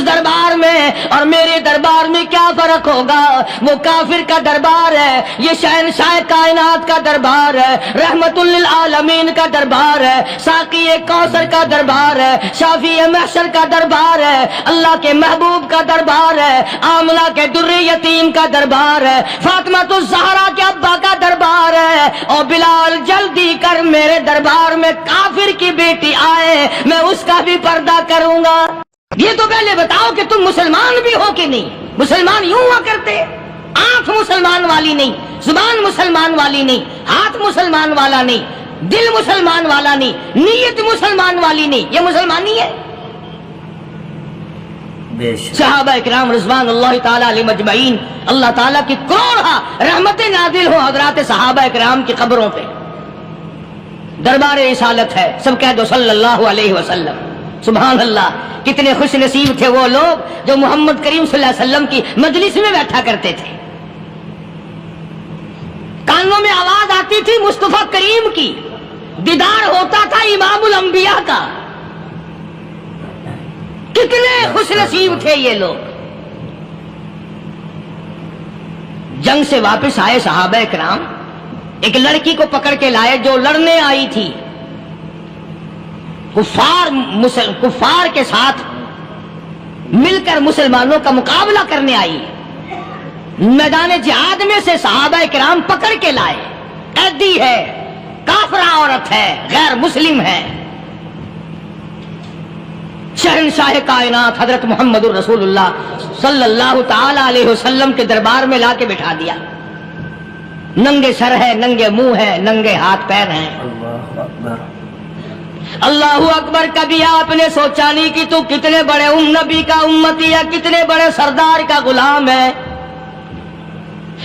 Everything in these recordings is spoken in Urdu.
دربار میں اور میرے دربار میں کیا فرق ہوگا؟ وہ کافر کا دربار ہے، یہ شہنشاہ کائنات کا دربار ہے، رحمت للعالمین کا دربار ہے، ساقی کوثر کا دربار ہے، شافی محشر کا دربار ہے، اللہ کے محبوب کا دربار ہے، آمنہ کے در یتیم کا دربار ہے، فاطمہ الزہرا کے ابا کا دربار ہے۔ اور بلال جلدی کر، میرے دربار میں کافر کی بیٹی آئے، میں اس کا بھی پردہ کروں گا۔ یہ تو پہلے بتاؤ کہ تم مسلمان بھی ہو کہ نہیں؟ مسلمان یوں ہوا کرتے، آنکھ مسلمان والی نہیں، زبان مسلمان والی نہیں، ہاتھ مسلمان والا نہیں، دل مسلمان والا نہیں، نیت مسلمان والی نہیں، یہ مسلمانی ہے؟ صحابہ اکرام رضوان اللہ تعالی علیہ مجمعین، اللہ تعالیٰ کی کروڑا رحمتیں نازل ہو حضرات صحابہ اکرام کی قبروں پہ۔ دربار رسالت ہے، سب کہہ دو صلی اللہ علیہ وسلم۔ سبحان اللہ، کتنے خوش نصیب تھے وہ لوگ جو محمد کریم صلی اللہ علیہ وسلم کی مجلس میں بیٹھا کرتے تھے، کانوں میں آواز آتی تھی مصطفیٰ کریم کی، دیدار ہوتا تھا امام الانبیاء کا۔ کتنے خوش نصیب تھے یہ لوگ۔ جنگ سے واپس آئے صحابہ اکرام، ایک لڑکی کو پکڑ کے لائے جو لڑنے آئی تھی، کفار کے ساتھ مل کر مسلمانوں کا مقابلہ کرنے آئی۔ میدان جہاد میں سے صحابہ اکرام پکڑ کے لائے، قیدی ہے، کافرہ عورت ہے، غیر مسلم ہے، شہنشاہ کائنات حضرت محمد الرسول اللہ صلی اللہ تعالی علیہ وسلم کے دربار میں لا کے بٹھا دیا۔ ننگے سر ہے، ننگے منہ ہے، ننگے ہاتھ پیر ہیں۔ اللہ اکبر۔ کبھی آپ نے سوچا نہیں کہ تو کتنے بڑے نبی کا امتی ہے، کتنے بڑے سردار کا غلام ہے؟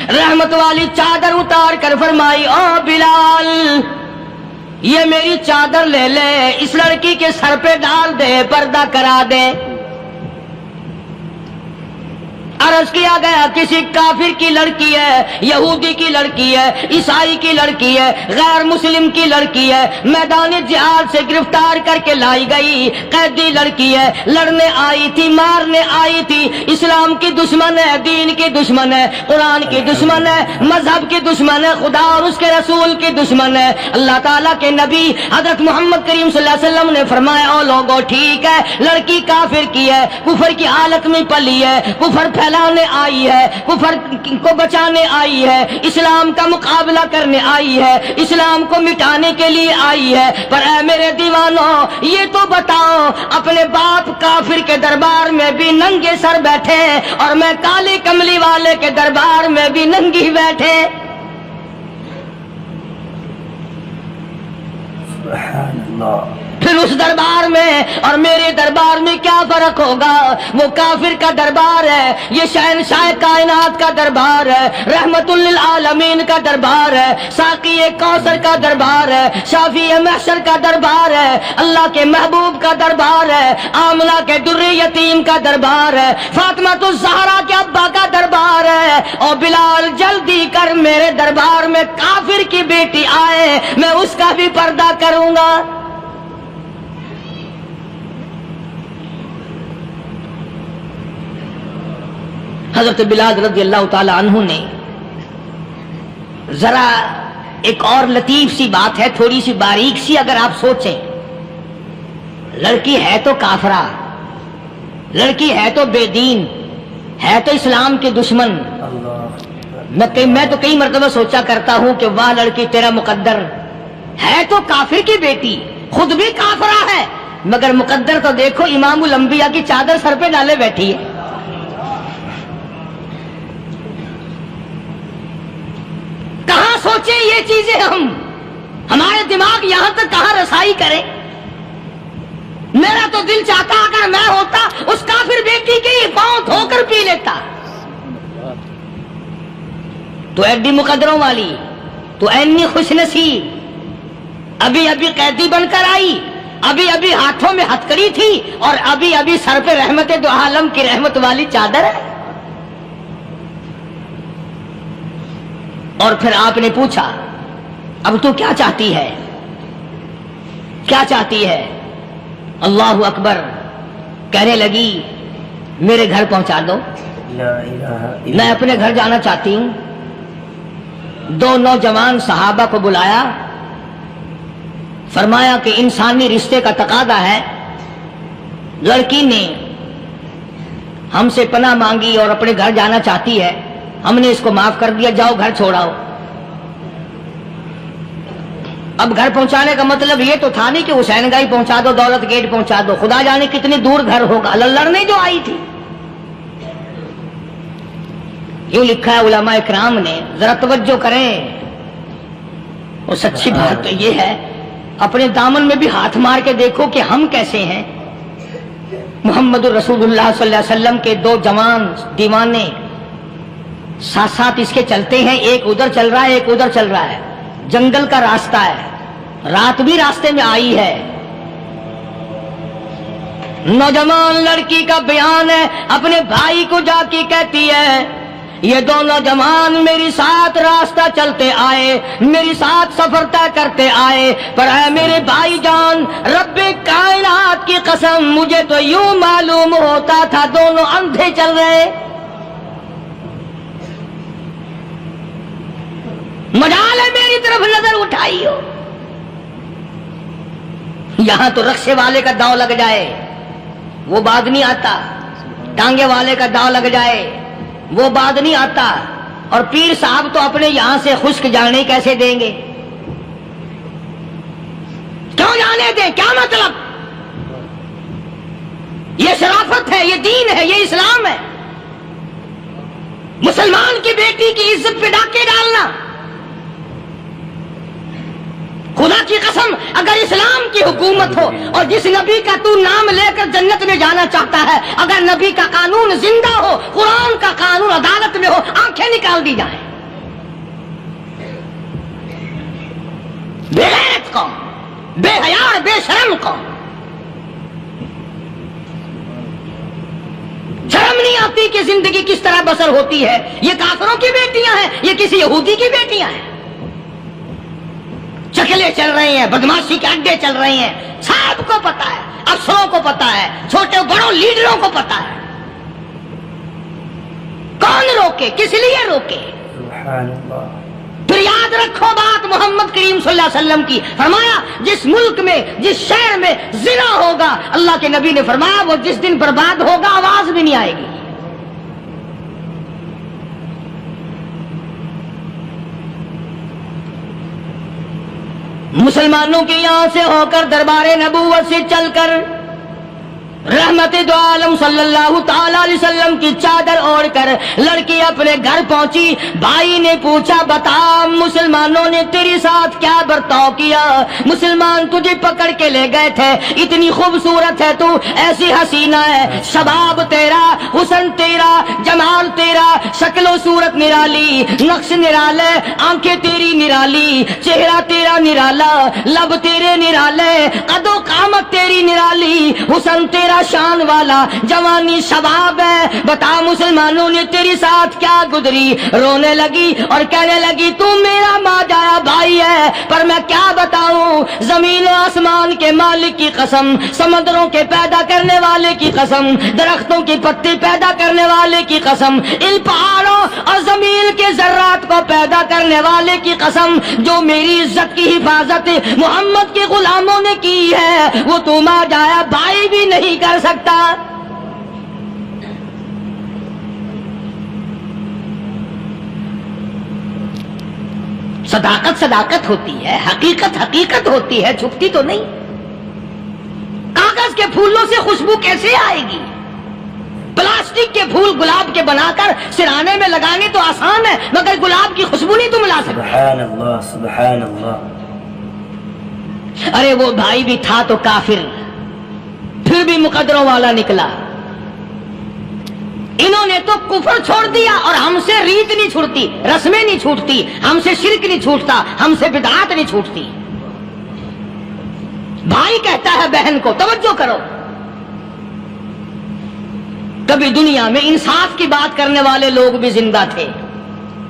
رحمت والی چادر اتار کر فرمائی، او بلال یہ میری چادر لے لے، اس لڑکی کے سر پہ ڈال دے، پردہ کرا دے۔ عرض کیا گیا کسی کافر کی لڑکی ہے، یہودی کی لڑکی ہے، عیسائی کی لڑکی ہے، غیر مسلم کی لڑکی ہے، میدان جہاد سے گرفتار کر کے لائی گئی، قیدی لڑکی ہے، لڑنے آئی تھی، مارنے آئی تھی، اسلام کی دشمن ہے، دین کی دشمن ہے، قرآن کی دشمن ہے، مذہب کی دشمن ہے، خدا اور اس کے رسول کی دشمن ہے۔ اللہ تعالیٰ کے نبی حضرت محمد کریم صلی اللہ علیہ وسلم نے فرمایا، او لوگو ٹھیک ہے، لڑکی کافر کی ہے، کفر کی حالت میں پلی ہے، کفر پھیلانے آئی ہے، کفر کو بچانے آئی ہے، اسلام کا مقابلہ کرنے آئی ہے، اسلام کو مٹانے کے لیے آئی ہے، پر اے میرے دیوانوں یہ تو بتاؤ، اپنے باپ کافر کے دربار میں بھی ننگے سر بیٹھے اور میں کالی کملی والے کے دربار میں بھی ننگی بیٹھے۔ سبحان اللہ۔ پھر اس دربار میں اور میرے دربار میں کیا فرق ہوگا؟ وہ کافر کا دربار ہے، یہ شہنشاہ کائنات کا دربار ہے، رحمت للعالمین کا دربار ہے، ساقی کوثر کا دربار ہے، شافی محشر کا دربار ہے، اللہ کے محبوب کا دربار ہے، آمنہ کے در یتیم کا دربار ہے، فاطمہ الزہرا کے ابا کا دربار ہے۔ اور بلال جلدی کر، میرے دربار میں کافر کی بیٹی آئے، میں اس کا بھی پردہ کروں گا۔ حضرت بلال رضی اللہ تعالی عنہ نے ذرا ایک اور لطیف سی بات ہے، تھوڑی سی باریک سی، اگر آپ سوچیں، لڑکی ہے تو کافرہ، لڑکی ہے تو بے دین، ہے تو اسلام کے دشمن۔ میں تو کئی مرتبہ سوچا کرتا ہوں کہ واہ لڑکی تیرا مقدر، ہے تو کافر کی بیٹی، خود بھی کافرہ ہے، مگر مقدر تو دیکھو، امام الانبیاء کی چادر سر پہ ڈالے بیٹھی ہے۔ سوچیں یہ چیزیں، ہمارے دماغ یہاں تک کہاں رسائی کریں؟ میرا تو دل چاہتا اگر میں ہوتا اس کافر بیٹی کے پاؤں دھو کر پی لیتا۔ تو ایڈی مقدروں والی، تو اینی خوش نصیب، ابھی ابھی قیدی بن کر آئی، ابھی ابھی ہاتھوں میں ہتکڑی تھی اور ابھی ابھی سر پہ رحمت دو عالم کی رحمت والی چادر ہے۔ اور پھر آپ نے پوچھا اب تو کیا چاہتی ہے؟ کیا چاہتی ہے؟ اللہ اکبر۔ کہنے لگی میرے گھر پہنچا دو. میں اپنے گھر جانا چاہتی ہوں. 2 نوجوان صحابہ کو بلایا, فرمایا کہ انسانی رشتے کا تقاضا ہے. لڑکی نے ہم سے پناہ مانگی اور اپنے گھر جانا چاہتی ہے, ہم نے اس کو معاف کر دیا, جاؤ گھر چھوڑاؤ. اب گھر پہنچانے کا مطلب یہ تو تھا نہیں کہ حسین گائی پہنچا دو, دولت گیٹ پہنچا دو, خدا جانے کتنی دور گھر ہوگا. لڑنے جو آئی تھی. یوں لکھا ہے علماء اکرام نے, ذرا توجہ کریں. اور سچی بات تو یہ ہے, اپنے دامن میں بھی ہاتھ مار کے دیکھو کہ ہم کیسے ہیں. محمد الرسول اللہ صلی اللہ علیہ وسلم کے 2 جوان دیوانے ساتھ ساتھ اس کے چلتے ہیں. ایک ادھر چل رہا ہے, ایک ادھر چل رہا ہے. جنگل کا راستہ ہے, رات بھی راستے میں آئی ہے. نوجوان لڑکی کا بیان ہے, اپنے بھائی کو جا کے کہتی ہے یہ 2 نوجوان میری ساتھ راستہ چلتے آئے, میری ساتھ سفر طے کرتے آئے, پر اے میرے بھائی جان, رب کائنات کی قسم مجھے تو یوں معلوم ہوتا تھا دونوں اندھے چل رہے. مجال ہے میری طرف نظر اٹھائی ہو. یہاں تو رکشے والے کا داؤ لگ جائے وہ بعد نہیں آتا, ٹانگے والے کا داؤ لگ جائے وہ بعد نہیں آتا, اور پیر صاحب تو اپنے یہاں سے خشک جانے کیسے دیں گے؟ کیوں جانے دیں؟ کیا مطلب؟ یہ شرافت ہے, یہ دین ہے, یہ اسلام ہے. مسلمان کی بیٹی کی عزت پہ ڈاکے ڈالنا, خدا کی قسم اگر اسلام کی حکومت ہو اور جس نبی کا تو نام لے کر جنت میں جانا چاہتا ہے, اگر نبی کا قانون زندہ ہو, قرآن کا قانون عدالت میں ہو, آنکھیں نکال دی جائیں. بے غیرت قوم, بے حیا بے شرم قوم. شرم نہیں آتی کہ زندگی کس طرح بسر ہوتی ہے. یہ کافروں کی بیٹیاں ہیں, یہ کسی یہودی کی بیٹیاں ہیں. چکلے چل رہے ہیں, بدماشی کے اڈے چل رہے ہیں. سب کو پتا ہے, افسروں کو پتا ہے, چھوٹے بڑوں لیڈروں کو پتا ہے. کون روکے, کس لیے روکے؟ سبحان اللہ. پھر یاد رکھو بات محمد کریم صلی اللہ علیہ وسلم کی, فرمایا جس ملک میں, جس شہر میں زنا ہوگا, اللہ کے نبی نے فرمایا وہ جس دن برباد ہوگا آواز بھی نہیں آئے گی. مسلمانوں کے یہاں سے ہو کر دربار نبوت سے چل کر رحمت دو عالم صلی اللہ تعالی علیہ وسلم کی چادر اوڑھ کر لڑکی اپنے گھر پہنچی. بھائی نے پوچھا بتا مسلمانوں نے تیرے ساتھ کیا برتاؤ کیا؟ مسلمان تجھے پکڑ کے لے گئے تھے, اتنی خوبصورت ہے تو, ایسی حسینہ ہے, شباب تیرا, حسن تیرا, جمال تیرا, شکل و صورت نرالی, نقش نرالے, آنکھیں تیری نرالی, چہرہ تیرا نرالا, لب تیرے نرالے, قد و قامت تیری نرالی, حسن تیرا شان والا, جوانی شباب ہے. بتا مسلمانوں نے تیرے ساتھ کیا گزری؟ رونے لگی اور کہنے لگی تو میرا ماجایا بھائی ہے, پر میں کیا بتاؤں, زمین و آسمان کے مالک کی قسم, سمندروں کے پیدا کرنے والے کی قسم, درختوں کی پتی پیدا کرنے والے کی قسم, ان پہاڑوں اور زمین کے ذرات کو پیدا کرنے والے کی قسم, جو میری عزت کی حفاظت محمد کے غلاموں نے کی ہے, وہ تو ماجایا بھائی بھی نہیں کر سکتا. صداقت صداقت ہوتی ہے, حقیقت حقیقت ہوتی ہے, چھپتی تو نہیں. کاغذ کے پھولوں سے خوشبو کیسے آئے گی؟ پلاسٹک کے پھول گلاب کے بنا کر سرانے میں لگانے تو آسان ہے, مگر گلاب کی خوشبو نہیں تم لا سکتے. سبحان اللہ سبحان اللہ. ارے وہ بھائی بھی تھا تو کافر, پھر بھی مقدروں والا نکلا. انہوں نے تو کفر چھوڑ دیا, اور ہم سے ریت نہیں چھوٹتی, رسمیں نہیں چھوٹتی, ہم سے شرک نہیں چھوٹتا, ہم سے بدعات نہیں چھوٹتی. بھائی کہتا ہے بہن کو, توجہ کرو, کبھی دنیا میں انصاف کی بات کرنے والے لوگ بھی زندہ تھے.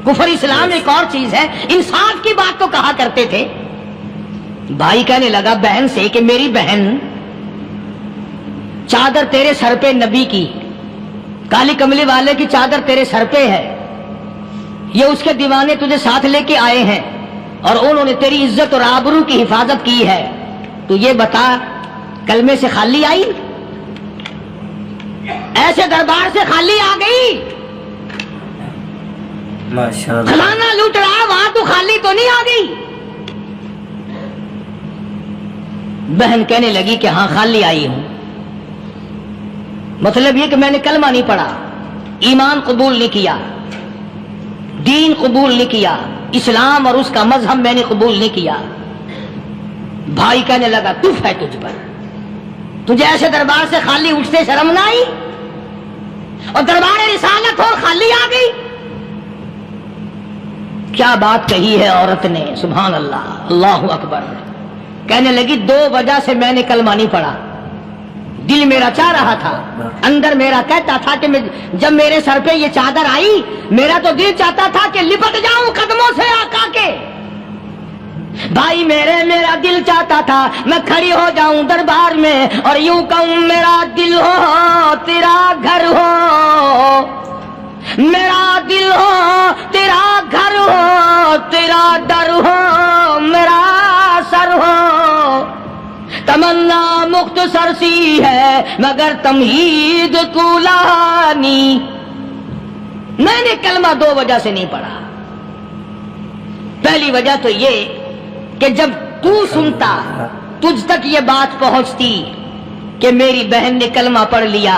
کفر اسلام ایک اور چیز ہے, انصاف کی بات تو کہا کرتے تھے. بھائی کہنے لگا بہن سے کہ میری بہن, چادر تیرے سر پہ نبی کی, کالی کملی والے کی چادر تیرے سر پہ ہے، یہ اس کے دیوانے تجھے ساتھ لے کے آئے ہیں اور انہوں نے تیری عزت اور آبرو کی حفاظت کی ہے، تو یہ بتا کلمے سے خالی آئی؟ ایسے دربار سے خالی آ گئی؟ ماشاءاللہ کھلانا لوٹ رہا وہاں تو خالی تو نہیں آ گئی؟ بہن کہنے لگی کہ ہاں خالی آئی ہوں، مطلب یہ کہ میں نے کلمہ نہیں پڑھا، ایمان قبول نہیں کیا، دین قبول نہیں کیا، اسلام اور اس کا مذہب میں نے قبول نہیں کیا۔ بھائی کہنے لگا تف ہے تجھ پر، تجھے ایسے دربار سے خالی اٹھتے شرم نہ آئی؟ اور دربار رسالت اور خالی آ گئی؟ کیا بات کہی ہے عورت نے، سبحان اللہ، اللہ اکبر۔ کہنے لگی 2 وجہ سے میں نے کلمہ نہیں پڑھا، دل میرا چاہ رہا تھا، اندر میرا کہتا تھا کہ جب میرے سر پہ یہ چادر آئی میرا تو دل چاہتا تھا کہ لپٹ جاؤں قدموں سے آقا کے۔ بھائی میرا دل چاہتا تھا میں کھڑی ہو جاؤں دربار میں اور یوں کہوں میرا دل ہو تیرا گھر ہو، میرا دل ہو تیرا گھر ہو، تیرا ڈر ہو میرا سر ہو، تمنا مختصر سی ہے مگر تمہید کولانی۔ میں نے کلمہ 2 وجہ سے نہیں پڑھا۔ پہلی وجہ تو یہ کہ جب تو سنتا، تجھ تک یہ بات پہنچتی کہ میری بہن نے کلمہ پڑھ لیا،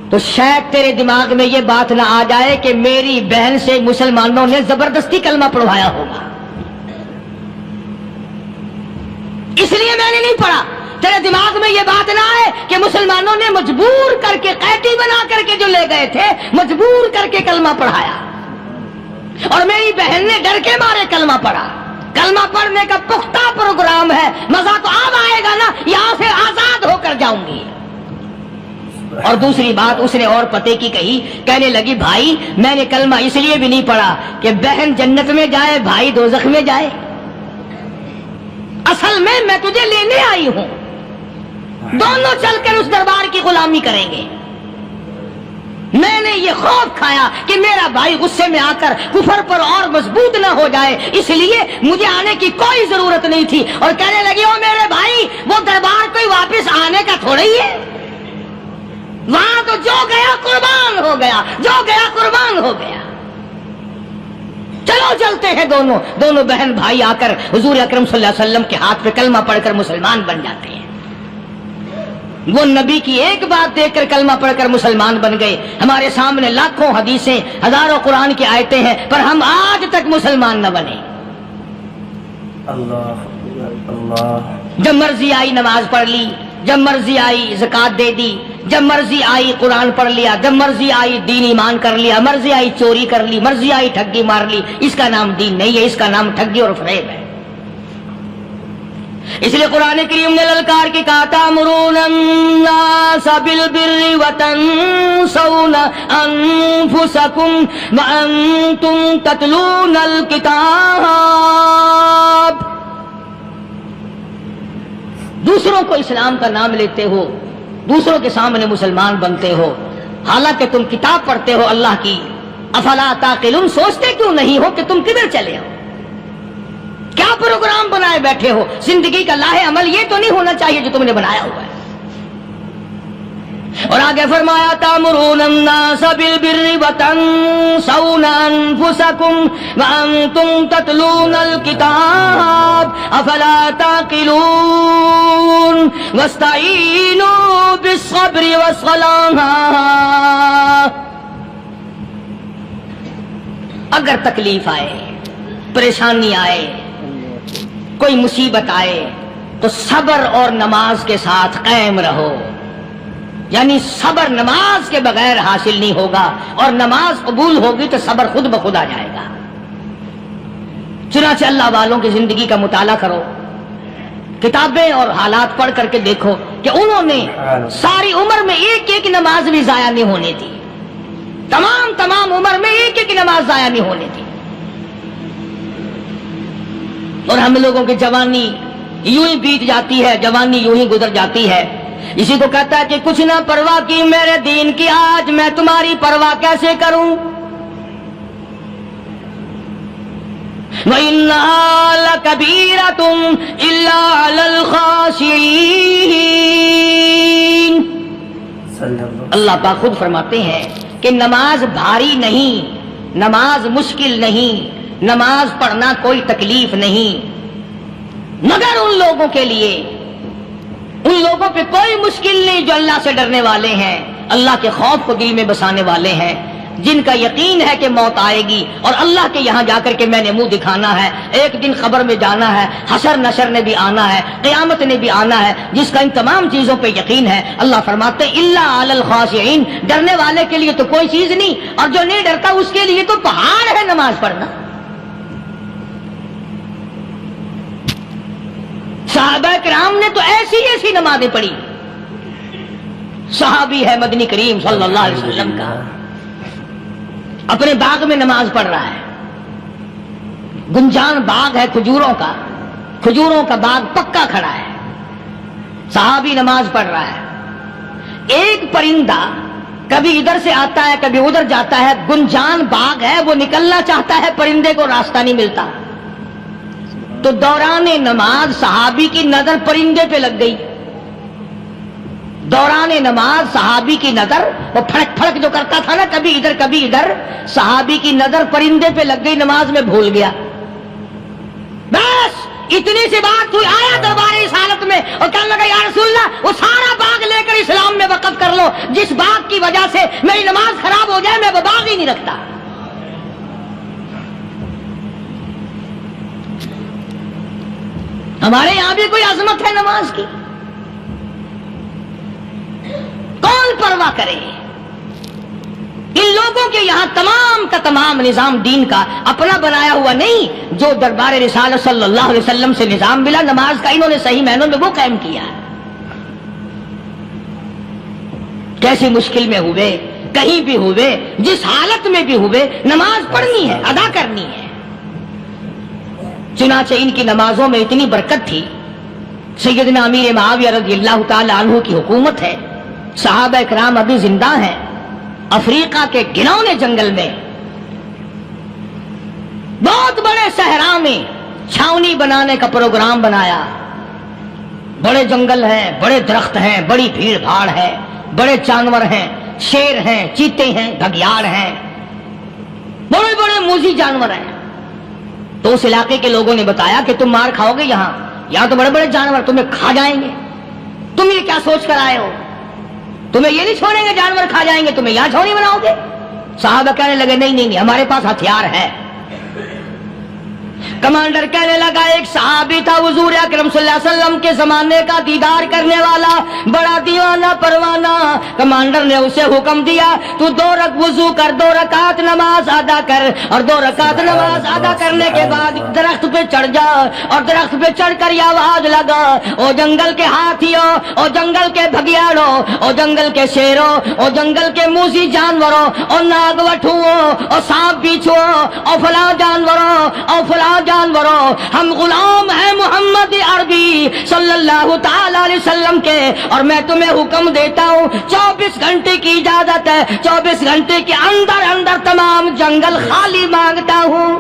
تو شاید تیرے دماغ میں یہ بات نہ آ جائے کہ میری بہن سے مسلمانوں نے زبردستی کلمہ پڑھوایا ہوگا، اس لیے میں نے نہیں پڑھا۔ تیرے دماغ میں یہ بات نہ آئے کہ مسلمانوں نے مجبور کر کے قیدی بنا کر کے جو لے گئے تھے مجبور کر کے کلمہ پڑھایا، اور میری بہن نے ڈر کے مارے کلمہ پڑھا۔ کلمہ پڑھنے کا پختہ پروگرام ہے، مزہ تو اب آئے گا نا، یہاں سے آزاد ہو کر جاؤں گی۔ اور دوسری بات اس نے اور پتے کی کہی، کہنے لگی بھائی میں نے کلمہ اس لیے بھی نہیں پڑھا کہ بہن جنت میں جائے بھائی دوزخ میں جائے، اصل میں تجھے لینے آئی ہوں، دونوں چل کر اس دربار کی غلامی کریں گے۔ میں نے یہ خوف کھایا کہ میرا بھائی غصے میں آ کر کفر پر اور مضبوط نہ ہو جائے، اس لیے مجھے آنے کی کوئی ضرورت نہیں تھی۔ اور کہنے لگی او میرے بھائی وہ دربار کوئی واپس آنے کا تھوڑا ہی ہے، وہاں تو جو گیا قربان ہو گیا، جو گیا قربان ہو گیا۔ چلو چلتے ہیں دونوں بہن بھائی آ کر حضور اکرم صلی اللہ علیہ وسلم کے ہاتھ پہ کلمہ پڑھ کر مسلمان بن جاتے ہیں۔ وہ نبی کی ایک بات دیکھ کر کلمہ پڑھ کر مسلمان بن گئے۔ ہمارے سامنے لاکھوں حدیثیں، ہزاروں قرآن کی آیتیں ہیں، پر ہم آج تک مسلمان نہ بنے۔ اللہ جب مرضی آئی نماز پڑھ لی، جب مرضی آئی زکات دے دی، جب مرضی آئی قرآن پڑھ لیا، جب مرضی آئی دین ایمان کر لیا، مرضی آئی چوری کر لی، مرضی آئی ٹھگی مار لی۔ اس کا نام دین نہیں ہے، اس کا نام ٹھگی اور فریب ہے۔ اس لیے قرآن کریم نے للکار کی کہا تأمرون الناس بالبر وتنسون انفسکم وانتم تتلون الکتاب۔ دوسروں کو اسلام کا نام لیتے ہو، دوسروں کے سامنے مسلمان بنتے ہو، حالانکہ تم کتاب پڑھتے ہو اللہ کی۔ افلا تعقلون، سوچتے کیوں نہیں ہو کہ تم کدھر چلے ہو؟ کیا پروگرام بنائے بیٹھے ہو؟ زندگی کا لاہ عمل یہ تو نہیں ہونا چاہیے جو تم نے بنایا ہوا ہے۔ اور آگے فرمایا تأمرون الناس بالبر وتنسون انفسکم وانتم تتلون الکتاب افلا تعقلون واستعینوا بالصبر والصلاة۔ اگر تکلیف آئے، پریشانی آئے، کوئی مصیبت آئے تو صبر اور نماز کے ساتھ قائم رہو، یعنی صبر نماز کے بغیر حاصل نہیں ہوگا، اور نماز قبول ہوگی تو صبر خود بخود آ جائے گا۔ چنانچہ اللہ والوں کی زندگی کا مطالعہ کرو، کتابیں اور حالات پڑھ کر کے دیکھو کہ انہوں نے ساری عمر میں ایک ایک نماز بھی ضائع نہیں ہونے دی، تمام عمر میں ایک ایک نماز ضائع نہیں ہونے دی۔ اور ہم لوگوں کی جوانی یوں ہی بیت جاتی ہے، جوانی یوں ہی گزر جاتی ہے۔ اسی کو کہتا ہے کہ کچھ نہ پرواہ کی میرے دین کی، آج میں تمہاری پرواہ کیسے کروں؟ وَإِنَّهَا لَكَبِيرَةٌ إِلَّا عَلَى الْخَاشِعِينَ۔ اللہ پاک خود فرماتے ہیں کہ نماز بھاری نہیں، نماز مشکل نہیں، نماز پڑھنا کوئی تکلیف نہیں، مگر ان لوگوں کے لیے، ان لوگوں پہ کوئی مشکل نہیں جو اللہ سے ڈرنے والے ہیں، اللہ کے خوف کو دل میں بسانے والے ہیں، جن کا یقین ہے کہ موت آئے گی اور اللہ کے یہاں جا کر کے میں نے منہ دکھانا ہے، ایک دن خبر میں جانا ہے، حشر نشر نے بھی آنا ہے، قیامت نے بھی آنا ہے، جس کا ان تمام چیزوں پہ یقین ہے۔ اللہ فرماتے ہیں الا علی الخاشعین، ڈرنے والے کے لیے تو کوئی چیز نہیں، اور جو نہیں ڈرتا اس کے لیے تو پہاڑ ہے نماز پڑھنا۔ صحابہ کرام نے تو ایسی ایسی نمازیں پڑھی۔ صحابی ہے مدنی کریم صلی اللہ علیہ وسلم کا، اپنے باغ میں نماز پڑھ رہا ہے، گنجان باغ ہے کھجوروں کا، کھجوروں کا باغ پکا کھڑا ہے، صحابی نماز پڑھ رہا ہے، ایک پرندہ کبھی ادھر سے آتا ہے کبھی ادھر جاتا ہے، گنجان باغ ہے، وہ نکلنا چاہتا ہے، پرندے کو راستہ نہیں ملتا، تو دوران نماز صحابی کی نظر پرندے پہ لگ گئی، دوران نماز صحابی کی نظر، وہ پھڑک پھڑک جو کرتا تھا نا کبھی ادھر کبھی ادھر، صحابی کی نظر پرندے پہ لگ گئی، نماز میں بھول گیا۔ بس اتنی سی بات ہوئی، آیا دربار رسالت میں اور کہنے لگا یا رسول اللہ وہ سارا باغ لے کر اسلام میں وقف کر لو، جس باغ کی وجہ سے میری نماز خراب ہو جائے میں وہ باغ ہی نہیں رکھتا۔ ہمارے یہاں بھی کوئی عظمت ہے نماز کی، کون پرواہ کرے؟ ان لوگوں کے یہاں تمام کا تمام نظام دین کا اپنا بنایا ہوا نہیں، جو دربار رسالت صلی اللہ علیہ وسلم سے نظام ملا نماز کا، انہوں نے صحیح معنوں میں وہ قائم کیا۔ کیسی مشکل میں ہوئے، کہیں بھی ہوئے، جس حالت میں بھی ہوئے، نماز پڑھنی ہے، ادا کرنی ہے۔ چنانچہ ان کی نمازوں میں اتنی برکت تھی، سیدنا امیر معاویہ رضی اللہ تعالی عنہ کی حکومت ہے، صحابہ کرام ابھی زندہ ہیں، افریقہ کے گھنونے جنگل میں بہت بڑے صحرا میں چھاونی بنانے کا پروگرام بنایا، بڑے جنگل ہیں، بڑے درخت ہیں، بڑی بھیڑ بھاڑ ہے، بڑے جانور ہیں، شیر ہیں، چیتے ہیں، گھگیاڑ ہیں، بڑے بڑے موذی جانور ہیں۔ تو اس علاقے کے لوگوں نے بتایا کہ تم مار کھاؤ گے، یہاں تو بڑے بڑے جانور تمہیں کھا جائیں گے، تم یہ کیا سوچ کر آئے ہو؟ تمہیں یہ نہیں چھوڑیں گے، جانور کھا جائیں گے، تمہیں یہاں چھوڑی بناؤ گے؟ صحابہ کہنے لگے نہیں، ہمارے پاس ہتھیار ہے۔ کمانڈر کہنے لگا، ایک صحابی تھا حضور اکرم صلی اللہ علیہ وسلم کے زمانے کا دیدار کرنے والا، بڑا دیوانہ پروانہ، کمانڈر نے اسے حکم دیا تو 2 وضو کر، 2 رکعت نماز ادا کر، اور 2 رکعت نماز ادا کرنے کے بعد درخت پہ چڑھ جا، اور درخت پہ چڑھ کر یہ آواز لگا، او جنگل کے ہاتھیوں، او جنگل کے بھگیاڑوں، او جنگل کے شیروں، او جنگل کے موذی جانوروں، او ناگ وٹھوؤں، او سانپ بیچھوں، او فلاں جانوروں، او فلاں جانوروں، ہم غلام ہیں محمد عربی صلی اللہ تعالی علیہ وسلم کے، اور میں تمہیں حکم دیتا ہوں 24 گھنٹے کی اجازت ہے، 24 گھنٹے کے اندر اندر تمام جنگل خالی مانگتا ہوں۔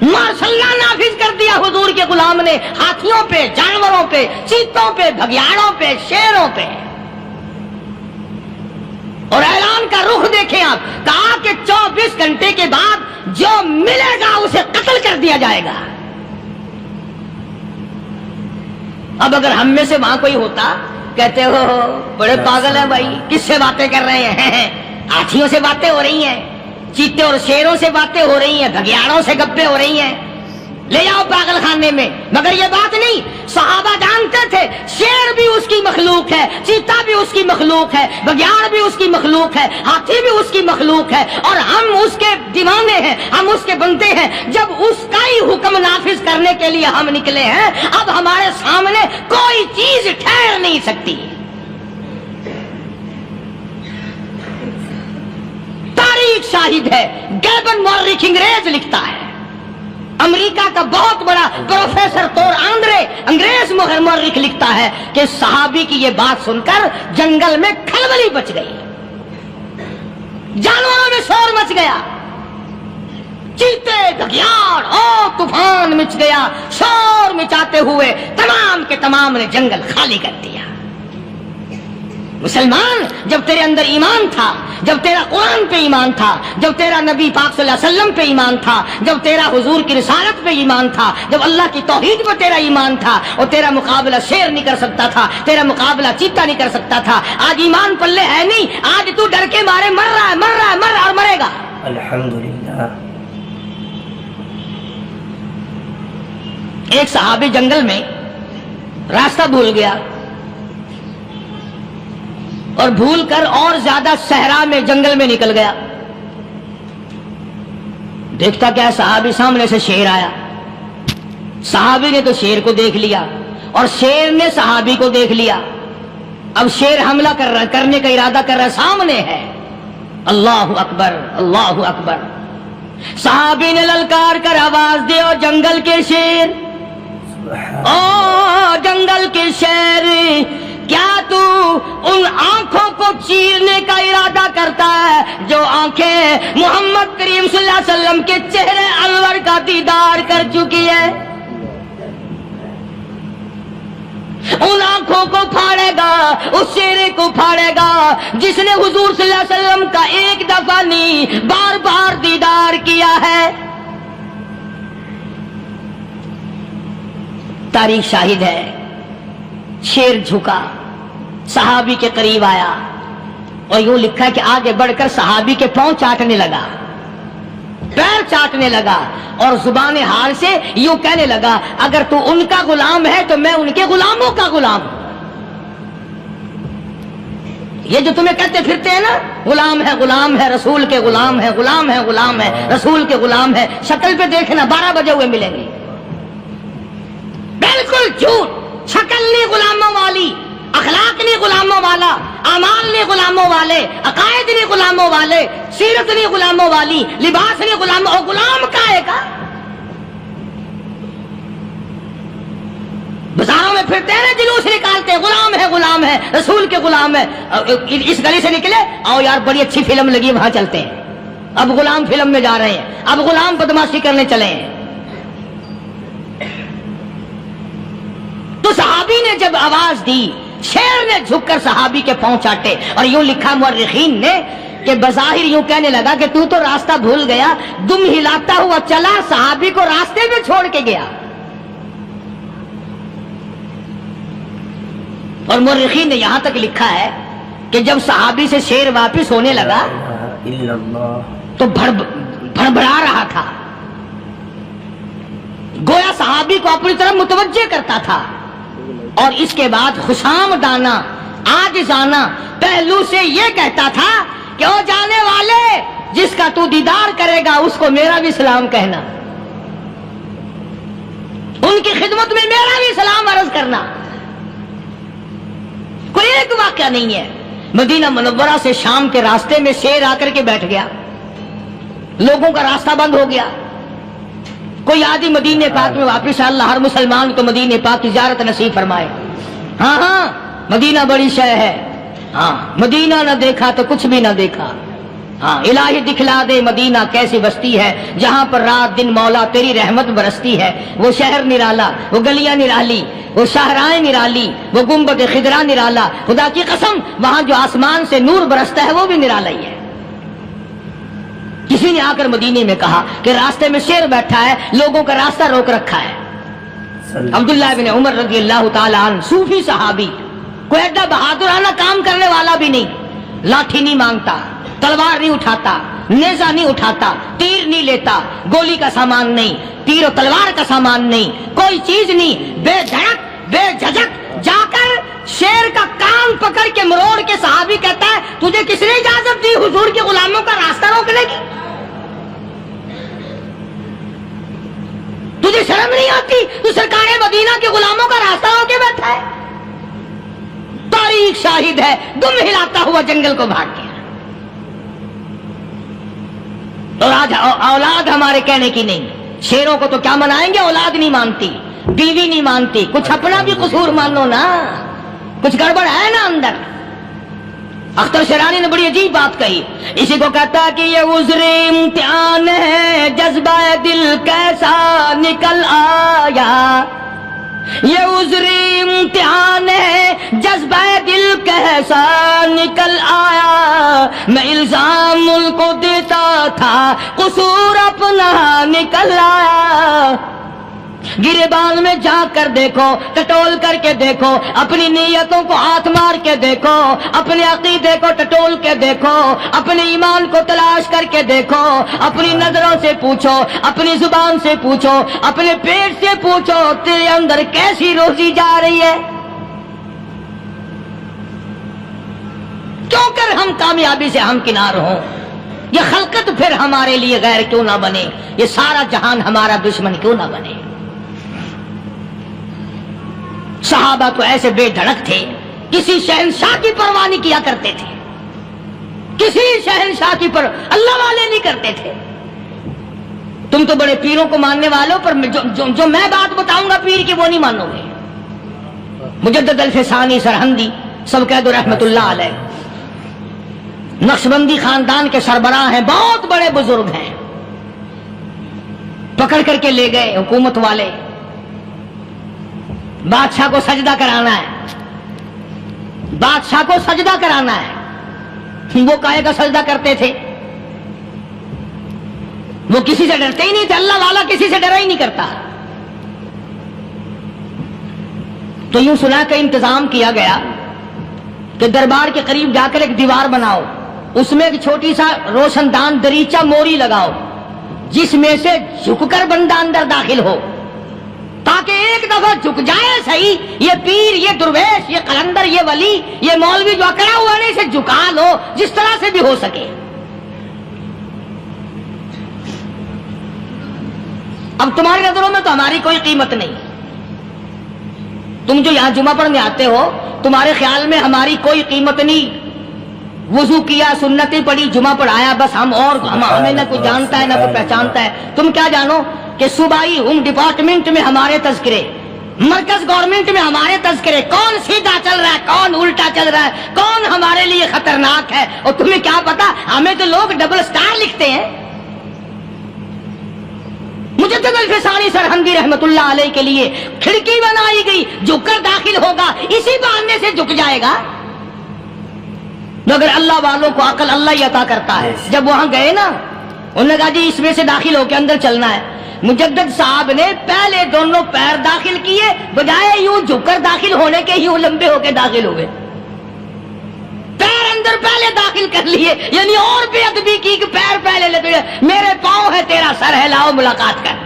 ماشاء اللہ نافذ کر دیا حضور کے غلام نے، ہاتھیوں پہ، جانوروں پہ، چیتوں پہ، بھگیاڑوں پہ، شیروں پہ، اور اعلان کا رخ دیکھیں آپ، کہا کہ 24 گھنٹے کے بعد جو ملے گا اسے قتل کر دیا جائے گا۔ اب اگر ہم میں سے وہاں کوئی ہوتا، کہتے ہو بڑے پاگل ہیں بھائی، کس سے باتیں کر رہے ہیں؟ ہاتھیوں سے باتیں ہو رہی ہیں، چیتے اور شیروں سے باتیں ہو رہی ہیں، بھگیاڑوں سے گپیں ہو رہی ہیں، لے جاؤ پاگل خانے میں۔ مگر یہ بات نہیں، صحابہ جانتے تھے شیر بھی اس کی مخلوق ہے، چیتا بھی اس کی مخلوق ہے، بگیاڑ بھی اس کی مخلوق ہے، ہاتھی بھی اس کی مخلوق ہے، اور ہم اس کے دیوانے ہیں، ہم اس کے بندے ہیں۔ جب اس کا ہی حکم نافذ کرنے کے لیے ہم نکلے ہیں، اب ہمارے سامنے کوئی چیز ٹھہر نہیں سکتی۔ تاریخ شاہد ہے، گیبن مورخ انگریز لکھتا ہے، امریکہ کا بہت بڑا پروفیسر تور آندرے انگریز مورخ لکھتا ہے کہ صحابی کی یہ بات سن کر جنگل میں کھلبلی بچ گئی، جانوروں میں شور مچ گیا، چیتے گھگیاڑ اور طوفان مچ گیا، شور مچاتے ہوئے تمام کے تمام نے جنگل خالی کر دیا۔ مسلمان، جب تیرے اندر ایمان تھا، جب تیرا قرآن پہ ایمان تھا، جب تیرا نبی پاک صلی اللہ علیہ وسلم پہ ایمان تھا، جب تیرا حضور کی رسالت پہ ایمان تھا، جب اللہ کی توحید پہ تیرا ایمان تھا، اور تیرا مقابلہ شیر نہیں کر سکتا تھا، تیرا مقابلہ چیتا نہیں کر سکتا تھا۔ آج ایمان پلے ہے نہیں، آج تو ڈر کے مارے مر رہا ہے اور مرے گا۔ الحمدللہ۔ ایک صحابی جنگل میں راستہ بھول گیا اور بھول کر اور زیادہ صحرا میں جنگل میں نکل گیا۔ دیکھتا کیا صحابی سامنے سے شیر آیا، صحابی نے تو شیر کو دیکھ لیا اور شیر نے صحابی کو دیکھ لیا۔ اب شیر حملہ کرنے کا ارادہ کر رہا، سامنے ہے۔ اللہ اکبر، اللہ اکبر۔ صحابی نے للکار کر آواز دی، اور جنگل کے شیر، او جنگل کے شیر، کیا تو ان آنکھوں کو چیرنے کا ارادہ کرتا ہے جو آنکھیں محمد کریم صلی اللہ علیہ وسلم کے چہرے انور کا دیدار کر چکی ہے؟ ان آنکھوں کو پھاڑے گا، اس چہرے کو پھاڑے گا جس نے حضور صلی اللہ علیہ وسلم کا ایک دفعہ نہیں بار بار دیدار کیا ہے۔ تاریخ شاہد ہے، شیر جھکا، صحابی کے قریب آیا، اور یوں لکھا کہ آگے بڑھ کر صحابی کے پاؤں چاٹنے لگا، پیر چاٹنے لگا، اور زبان حال سے یوں کہنے لگا، اگر تو ان کا غلام ہے تو میں ان کے غلاموں کا غلام ہوں۔ یہ جو تمہیں کہتے پھرتے ہیں نا، غلام ہے رسول کے غلام ہے، غلام ہے رسول کے غلام ہے، شکل پہ دیکھنا 12 بجے ہوئے ملیں گے۔ بالکل جھوٹ، شکل نہیں غلاموں والی، اخلاق نہیں غلاموں والا، اعمال نہیں غلاموں والے، عقائد نہیں غلاموں والے، سیرت نہیں غلاموں والی، لباس نہیں غلاموں، اور غلام کائے کا؟ بازاروں میں پھرتے ہیں نا، جلوس نکالتے، غلام ہے رسول کے غلام ہے۔ اس گلی سے نکلے، آؤ یار بڑی اچھی فلم لگی، وہاں چلتے ہیں۔ اب غلام فلم میں جا رہے ہیں، اب غلام بدماشی کرنے چلے ہیں۔ تو صحابی نے جب آواز دی، شیر نے جھک کر صحابی کے پاؤں چاٹے، اور یوں لکھا مورخین نے کہ بظاہر یوں کہنے لگا کہ تو راستہ بھول گیا، دم ہلاتا ہوا چلا، صحابی کو راستے میں چھوڑ کے گیا۔ اور مورخین نے یہاں تک لکھا ہے کہ جب صحابی سے شیر واپس ہونے لگا تو بھڑبڑا رہا تھا، گویا صحابی کو اپنی طرف متوجہ کرتا تھا، اور اس کے بعد خوشامدانہ عاجزانہ پہلو سے یہ کہتا تھا کہ او جانے والے، جس کا تو دیدار کرے گا اس کو میرا بھی سلام کہنا، ان کی خدمت میں میرا بھی سلام عرض کرنا۔ کوئی ایک واقعہ نہیں ہے۔ مدینہ منورہ سے شام کے راستے میں شیر آ کر کے بیٹھ گیا، لوگوں کا راستہ بند ہو گیا، کوئی آدھی مدینے پاک میں واپس، اللہ ہر مسلمان کو مدینے پاک کی زیارت نصیب فرمائے۔ ہاں مدینہ بڑی شے ہے، ہاں مدینہ نہ دیکھا تو کچھ بھی نہ دیکھا، ہاں الہی دکھلا دے مدینہ کیسی بستی ہے جہاں پر رات دن مولا تیری رحمت برستی ہے۔ وہ شہر نرالا، وہ گلیاں نرالی، وہ شاہراہیں نرالی، وہ گنبد خضرا نرالا، خدا کی قسم وہاں جو آسمان سے نور برستا ہے وہ بھی نرالا ہی ہے۔ کسی نے آ کر مدینے میں کہا کہ راستے میں شیر بیٹھا ہے، لوگوں کا راستہ روک رکھا ہے۔ عبداللہ بن عمر رضی اللہ تعالیٰ عنہ، صوفی صحابی، کوئی ایڈا بہادرانہ کام کرنے والا بھی نہیں، لاٹھی نہیں مانگتا، تلوار نہیں اٹھاتا، نیزہ نہیں اٹھاتا، تیر نہیں لیتا، گولی کا سامان نہیں، تیر و تلوار کا سامان نہیں، کوئی چیز نہیں، بے دھڑک بے جھجک جا کر شیر کا کان پکڑ کے مروڑ کے صحابی کہتا ہے تجھے کس نے اجازت دی حضور کے غلاموں کا راستہ روکنے کی؟ تجھے شرم نہیں آتی؟ تو سرکار مدینہ کے غلاموں کا راستہ روکے بیٹھا ہے۔ تاریخ شاہد ہے، دم ہلاتا ہوا جنگل کو بھاگ گیا۔ اور آج اولاد ہمارے کہنے کی نہیں، شیروں کو تو کیا منائیں گے، اولاد نہیں مانتی، بیوی نہیں مانتی، کچھ اپنا بھی قصور مانو نا، کچھ گڑبڑ ہے نا اندر۔ اختر شیرانی نے بڑی عجیب بات کہی، اسی کو کہتا ہے کہ یہ عذر امتحان ہے، جذبہ دل کیسا نکل آیا، یہ عذر امتحان ہے، جذبہ دل کیسا نکل آیا، میں الزام ملک کو دیتا تھا، قصور اپنا نکل آیا۔ گریبان میں جا کر دیکھو، ٹٹول کر کے دیکھو، اپنی نیتوں کو ہاتھ مار کے دیکھو، اپنے عقیدے کو ٹٹول کے دیکھو، اپنے ایمان کو تلاش کر کے دیکھو، اپنی نظروں سے پوچھو، اپنی زبان سے پوچھو، اپنے پیٹ سے پوچھو، تیرے اندر کیسی روزی جا رہی ہے؟ کیوں کر ہم کامیابی سے ہمکنار ہوں؟ یہ خلقت پھر ہمارے لیے غیر کیوں نہ بنے؟ یہ سارا جہان ہمارا دشمن کیوں نہ بنے؟ صحابہ تو ایسے بے دھڑک تھے، کسی شہنشاہ کی پرواہ نہیں کیا کرتے تھے، کسی شہنشاہ کی پرواہ اللہ والے نہیں کرتے تھے۔ تم تو بڑے پیروں کو ماننے والوں، پر جو میں بات بتاؤں گا پیر کی وہ نہیں مانو گے۔ مجدد الفسانی سرہندی سب کہہ دو رحمت اللہ علیہ، نقشبندی خاندان کے سربراہ ہیں، بہت بڑے بزرگ ہیں، پکڑ کر کے لے گئے حکومت والے، بادشاہ کو سجدہ کرانا ہے، بادشاہ کو سجدہ کرانا ہے۔ وہ کاہے کا سجدہ کرتے تھے؟ وہ کسی سے ڈرتے ہی نہیں تھے، اللہ والا کسی سے ڈرا ہی نہیں کرتا۔ تو یوں سنا کہ انتظام کیا گیا کہ دربار کے قریب جا کر ایک دیوار بناؤ، اس میں ایک چھوٹی سا روشن دان دریچہ موری لگاؤ، جس میں سے جھک کر بندہ اندر داخل ہو، تاکہ ایک دفعہ جھک جائے صحیح، یہ پیر، یہ درویش، یہ قلندر، یہ ولی، یہ مولوی جو اکڑا ہوا ہے اسے جھکا لو جس طرح سے بھی ہو سکے۔ اب تمہاری نظروں میں تو ہماری کوئی قیمت نہیں، تم جو یہاں جمعہ پڑھنے آتے ہو تمہارے خیال میں ہماری کوئی قیمت نہیں، وضو کیا، سنتیں پڑھی، جمعہ پڑھایا، بس ہمیں نہ کوئی جانتا ہے نہ کوئی پہچانتا ہے۔ تم کیا جانو کہ صوبائی ہوم ڈپارٹمنٹ میں ہمارے تذکرے، مرکز گورنمنٹ میں ہمارے تذکرے، کون سیدھا چل رہا ہے، کون الٹا چل رہا ہے، کون ہمارے لیے خطرناک ہے، اور تمہیں کیا پتا؟ ہمیں تو لوگ ڈبل سٹار لکھتے ہیں۔ مجدد الفسانی سرہندی رحمت اللہ علیہ کے لیے کھڑکی بنائی گئی، جھک کر داخل ہوگا، اسی بہانے سے جھک جائے گا۔ مگر اللہ والوں کو عقل اللہ ہی عطا کرتا ہے۔ جب وہاں گئے نا، انہوں نے کہا جی اس میں سے داخل ہو کے اندر چلنا ہے۔ مجدد صاحب نے پہلے دونوں پیر داخل کیے، بجائے یوں جھک کر داخل ہونے کے یوں لمبے ہو کے داخل ہوئے، پیر اندر پہلے داخل کر لیے، یعنی اور بے ادبی کی کہ پیر پہلے لگے، میرے پاؤں ہے تیرا سر ہے، لاؤ ملاقات کر۔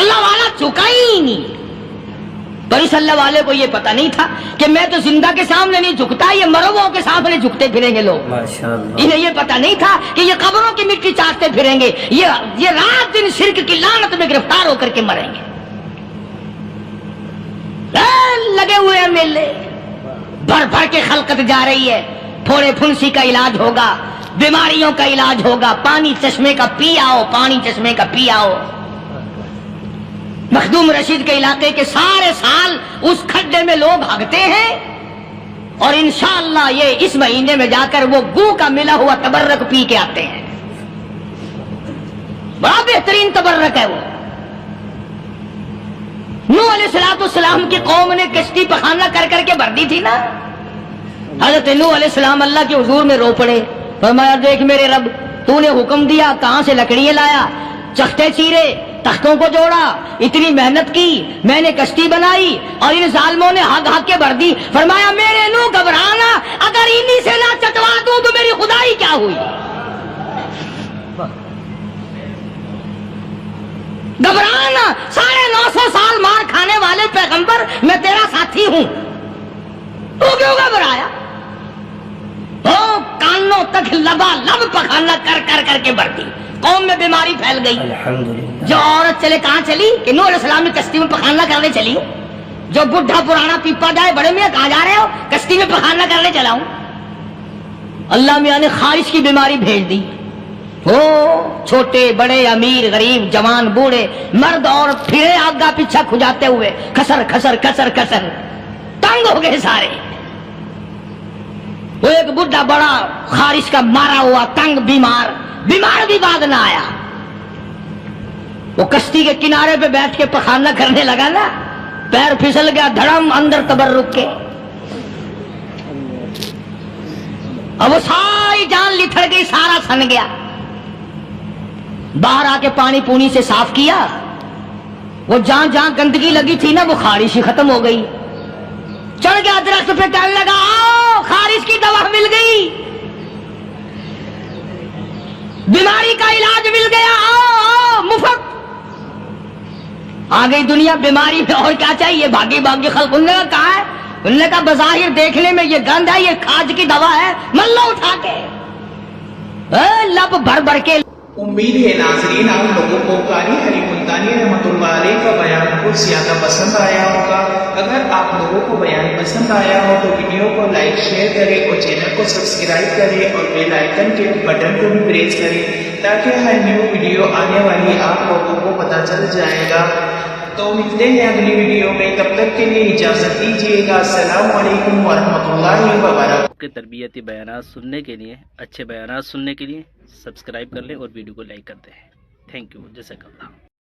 اللہ والا جھکا ہی نہیں، پر اس اللہ والے کو یہ پتا نہیں تھا کہ میں تو زندہ کے سامنے نہیں جھکتا، یہ مرووں کے سامنے جھکتے پھریں گے لوگ۔ انہیں یہ پتا نہیں تھا کہ یہ قبروں کی مٹی چاٹتے پھریں گے، یہ رات دن شرک کی لعنت میں گرفتار ہو کر کے مریں گے۔ لگے ہوئے ہیں میلے، بھر بھر کے خلقت جا رہی ہے، پھوڑے پھنسی کا علاج ہوگا، بیماریوں کا علاج ہوگا، پانی چشمے کا پی آؤ، پانی چشمے کا پی آؤ۔ مخدوم رشید کے علاقے کے سارے سال اس کھڈے میں لوگ بھاگتے ہیں، اور انشاءاللہ یہ اس مہینے میں جا کر وہ گو کا ملا ہوا تبرک پی کے آتے ہیں، بڑا بہترین تبرک ہے وہ۔ نوح علیہ السلام کی قوم نے کشتی پخانہ کر کر کے بھر دی تھی نا، حضرت نوح علیہ السلام اللہ کے حضور میں رو پڑے، فرمایا دیکھ میرے رب، تو نے حکم دیا، کہاں سے لکڑیاں لایا، چختے چیرے، تختوں کو جوڑا، اتنی محنت کی، میں نے کشتی بنائی اور ان ظالموں نے ہاگ ہاگ کے بھر دی۔ فرمایا میرے نو گھبرانا، اگر انہی سے نہ چٹوا دوں تو میری خدائی کیا ہوئی؟ گھبرانا، 950 سال مار کھانے والے پیغمبر، میں تیرا ساتھی ہوں، تو کیوں گھبرایا؟ کانوں تک لبا لب پخانا کر کر کر کے بھرتی، قوم میں بیماری پھیل گئی۔ جو عورت چلے کہاں چلی؟ کہ نوح علیہ السلام نے کشتی میں پخانا کرنے چلی۔ جو بڈھا پرانا پیپا جائے، بڑے میاں کہاں جا رہے ہو؟ کشتی میں پخانا کرنے چلا ہوں۔ اللہ میاں نے خارش کی بیماری بھیج دی، ہو چھوٹے بڑے امیر غریب جوان بوڑھے مرد اور پھرے آگا پیچھا کھجاتے ہوئے کسر کسر کسر کسر تنگ ہو گئے سارے. وہ ایک بڈھا بڑا خارش کا مارا ہوا تنگ بیمار بھی بعد نہ آیا. وہ کشتی کے کنارے پہ بیٹھ کے پخانہ کرنے لگا نا, پیر پھسل گیا دھڑم اندر تبرک کے. اب وہ ساری جان لتھڑ گئی, سارا سن گیا. باہر آ کے پانی پونی سے صاف کیا, وہ جہاں جہاں گندگی لگی تھی نا وہ خارش ہی ختم ہو گئی. چڑھ گیا درخت پہ کہنے لگا آؤ خارش کی دوا مل گئی, بیماری کا علاج مل گیا, آؤ مفت. آ گئی دنیا بیماری میں, اور کیا چاہیے؟ بھاگی بھاگی خلق. انہوں نے کہا ہے, انہوں نے کہا بظاہر دیکھنے میں یہ گند ہے, یہ کھاج کی دوا ہے, من لو اٹھا کے. لب بھر بھر کے. امید ہے ناظرین آپ لوگوں کو قاری علی ملتانی رحمۃ اللہ علیہ کا بیان بہت زیادہ پسند آیا ہوگا. اگر آپ لوگوں کو بیان پسند آیا ہو تو ویڈیو کو لائک شیئر کریں اور چینل کو سبسکرائب کریں اور بیل آئیکن کے بٹن کو بھی پریس کریں تاکہ ہر نیو ویڈیو آنے والی آپ لوگوں کو پتہ چل جائے گا. تو ملتے ہیں اگلی ویڈیو میں, تب تک کے لیے اجازت دیجیے گا. السلام علیکم ورحمۃ اللہ وبرکاتہ. کے تربیتی بیانات سننے کے لیے, اچھے بیانات سننے کے لیے سبسکرائب کر لیں اور ویڈیو کو لائک کر دیں. Thank you. جزاک اللہ.